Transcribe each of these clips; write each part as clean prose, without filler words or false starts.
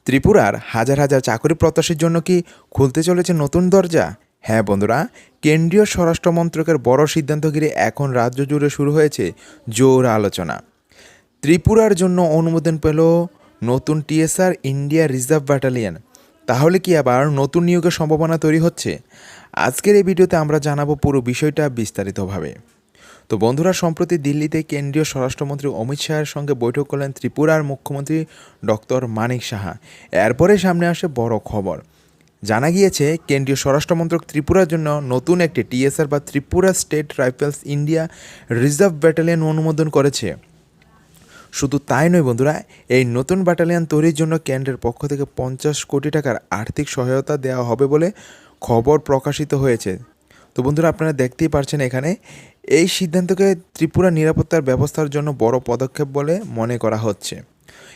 ত্রিপুরার হাজার হাজার চাকরি প্রত্যাশীর জন্য কি খুলতে চলেছে নতুন দরজা? হ্যাঁ বন্ধুরা, কেন্দ্রীয় স্বরাষ্ট্র মন্ত্রকের বড় সিদ্ধান্ত ঘিরে এখন রাজ্য জুড়ে শুরু হয়েছে জোর আলোচনা। ত্রিপুরার জন্য অনুমোদন পেল নতুন টিএসআর ইন্ডিয়া রিজার্ভ ব্যাটালিয়ন। তাহলে কি আবার নতুন নিয়োগের সম্ভাবনা তৈরি হচ্ছে? আজকের এই ভিডিওতে আমরা জানাবো পুরো বিষয়টা বিস্তারিতভাবে। তো বন্ধুরা, সম্প্রতি দিল্লিতে কেন্দ্রীয় স্বরাষ্ট্রমন্ত্রী অমিত শাহের সঙ্গে বৈঠক করলেন ত্রিপুরার মুখ্যমন্ত্রী ডক্টর মানিক সাহা। এরপরে সামনে আসে বড় খবর। জানা গিয়েছে কেন্দ্রীয় স্বরাষ্ট্রমন্ত্রক ত্রিপুরার জন্য নতুন একটি টিএসআর বা Tripura state rifles India reserve battalion অনুমোদন করেছে। শুধু তাই নয় বন্ধুরা, এই নতুন ব্যাটালিয়ন তৈরির জন্য কেন্দ্রের পক্ষ থেকে 50 কোটি টাকার আর্থিক সহায়তা দেওয়া হবে বলে খবর প্রকাশিত হয়েছে। তো বন্ধুরা, আপনারা দেখতেই পারছেন এখানে এই সিদ্ধান্তকে ত্রিপুরা নিরাপত্তার ব্যবস্থার জন্য বড় পদক্ষেপ বলে মনে করা হচ্ছে।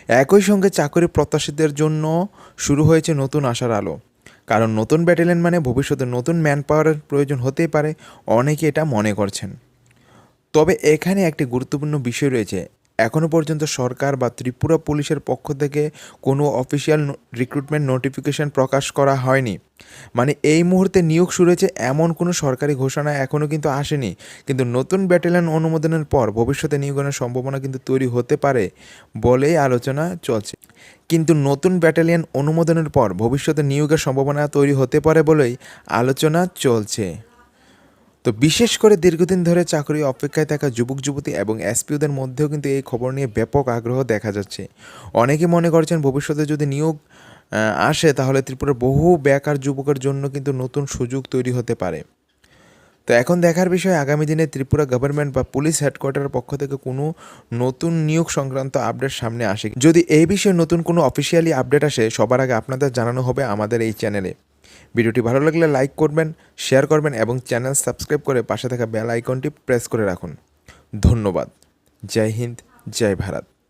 একই সঙ্গে চাকরি প্রত্যাশীদের জন্য শুরু হয়েছে নতুন আশার আলো। কারণ নতুন ব্যাটালিয়ন মানে ভবিষ্যতে নতুন ম্যান পাওয়ারের প্রয়োজন হতেই পারে, অনেকে এটা মনে করছেন। তবে এখানে একটি গুরুত্বপূর্ণ বিষয় রয়েছে। এখনও পর্যন্ত সরকার বা ত্রিপুরা পুলিশের পক্ষ থেকে কোনো অফিসিয়াল রিক্রুটমেন্ট নোটিফিকেশন প্রকাশ করা হয়নি। মানে এই মুহূর্তে নিয়োগ শুরু হয়েছে এমন কোনো সরকারি ঘোষণা এখনও কিন্তু আসেনি। কিন্তু নতুন ব্যাটালিয়ন অনুমোদনের পর ভবিষ্যতে নিয়োগের সম্ভাবনা কিন্তু তৈরি হতে পারে বলেই আলোচনা চলছে। কিন্তু নতুন ব্যাটালিয়ন অনুমোদনের পর ভবিষ্যতে নিয়োগের সম্ভাবনা তৈরি হতে পারে বলেই আলোচনা চলছে। তো বিশেষ করে দীর্ঘদিন ধরে চাকরি অপেক্ষায় থাকা যুবক যুবতী এবং এসপিওদের মধ্যেও কিন্তু এই খবর নিয়ে ব্যাপক আগ্রহ দেখা যাচ্ছে। অনেকে মনে করছেন ভবিষ্যতে যদি নিয়োগ আসে তাহলে ত্রিপুরার বহু বেকার যুবকের জন্য কিন্তু নতুন সুযোগ তৈরি হতে পারে। তো এখন দেখার বিষয় আগামী দিনে ত্রিপুরা গভর্নমেন্ট বা পুলিশ হেডকোয়ার্টারের পক্ষ থেকে কোনো নতুন নিয়োগ সংক্রান্ত আপডেট সামনে আসে। যদি এই বিষয়ে নতুন কোনো অফিসিয়ালি আপডেট আসে সবার আগে আপনাদের জানানো হবে আমাদের এই চ্যানেলে। ভিডিওটি ভালো লাগলে লাইক করবেন, শেয়ার করবেন এবং চ্যানেল সাবস্ক্রাইব করে পাশে থাকা বেল আইকনটি প্রেস করে রাখুন। ধন্যবাদ। জয় হিন্দ, জয় ভারত।